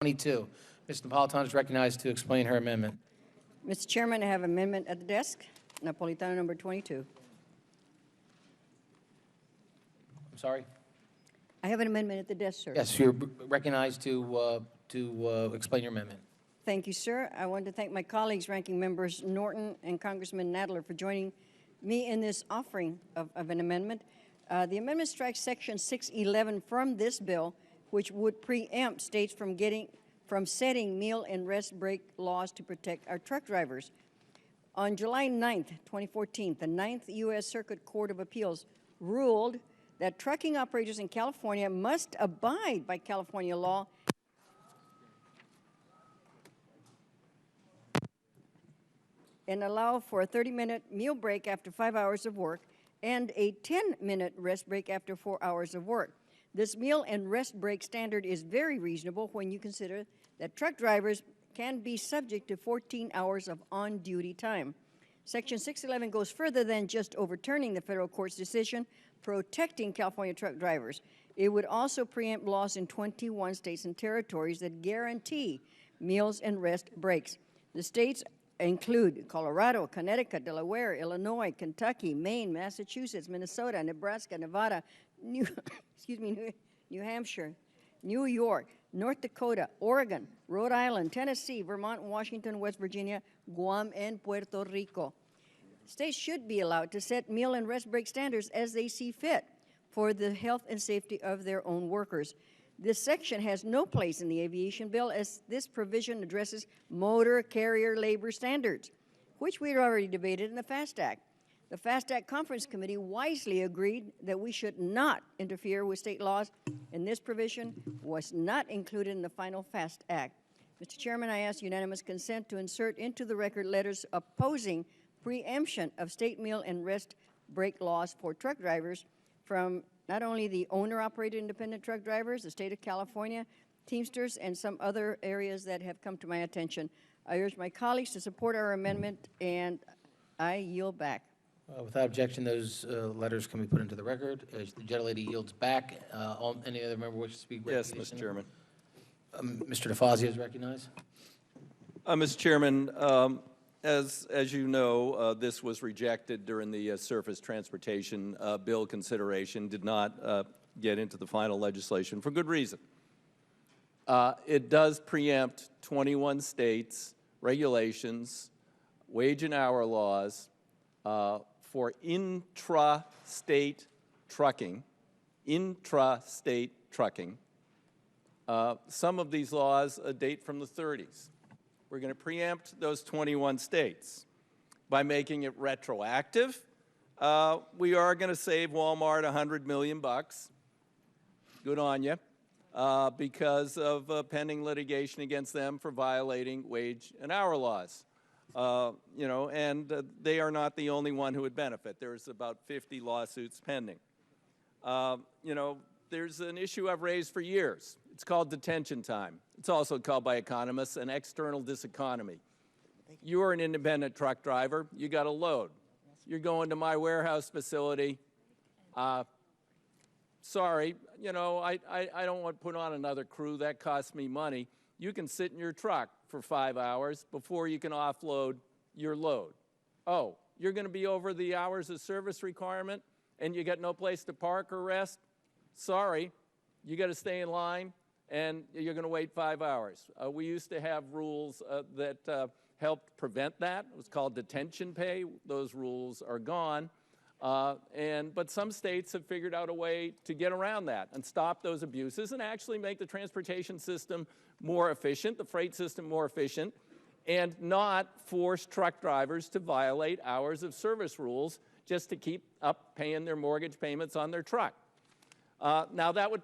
22. Ms. Napolitano is recognized to explain her amendment. Mr. Chairman, I have amendment at the desk, Napolitano number 22. I'm sorry? I have an amendment at the desk, sir. Yes, you're recognized to explain your amendment. Thank you, sir. I want to thank my colleagues, ranking members Norton and Congressman Nadler, for joining me in this offering of an amendment. The amendment strikes Section 611 from this bill, which would preempt states from setting meal and rest break laws to protect our truck drivers. On July 9th, 2014, the 9th U.S. Circuit Court of Appeals ruled that trucking operators in California must abide by California law and allow for a 30-minute meal break after 5 hours of work and a 10-minute rest break after 4 hours of work. This meal and rest break standard is very reasonable when you consider that truck drivers can be subject to 14 hours of on-duty time. Section 611 goes further than just overturning the federal court's decision protecting California truck drivers. It would also preempt laws in 21 states and territories that guarantee meals and rest breaks. The states include Colorado, Connecticut, Delaware, Illinois, Kentucky, Maine, Massachusetts, Minnesota, Nebraska, Nevada, New Hampshire, New York, North Dakota, Oregon, Rhode Island, Tennessee, Vermont, Washington, West Virginia, Guam, and Puerto Rico. States should be allowed to set meal and rest break standards as they see fit for the health and safety of their own workers. This section has no place in the aviation bill, as this provision addresses motor carrier labor standards, which we had already debated in the FAST Act. The FAST Act Conference Committee wisely agreed that we should not interfere with state laws, and this provision was not included in the final FAST Act. Mr. Chairman, I ask unanimous consent to insert into the record letters opposing preemption of state meal and rest break laws for truck drivers from not only the owner-operated independent truck drivers, the state of California, Teamsters, and some other areas that have come to my attention. I urge my colleagues to support our amendment, and I yield back. Without objection, those letters can be put into the record. As the gentlelady yields back, any other member wishes to speak? Yes, Mr. Chairman. Mr. DeFazio is recognized. Mr. Chairman, as you know, this was rejected during the surface transportation bill consideration, did not get into the final legislation for good reason. It does preempt 21 states' regulations, wage and hour laws for intra-state trucking, some of these laws date from the 30s. We're going to preempt those 21 states. By making it retroactive, we are going to save Walmart $100 million. Good on you. Because of pending litigation against them for violating wage and hour laws. And they are not the only one who would benefit. There's about 50 lawsuits pending. There's an issue I've raised for years. It's called detention time. It's also called by economists an external diseconomy. You are an independent truck driver. You got a load. You're going to my warehouse facility. Sorry, I don't want to put on another crew. That costs me money. You can sit in your truck for 5 hours before you can offload your load. Oh, you're going to be over the hours of service requirement and you got no place to park or rest? Sorry, you got to stay in line and you're going to wait 5 hours. We used to have rules that helped prevent that. It was called detention pay. Those rules are gone. But some states have figured out a way to get around that and stop those abuses and actually make the transportation system more efficient, the freight system more efficient, and not force truck drivers to violate hours of service rules just to keep up paying their mortgage payments on their truck. Now, that would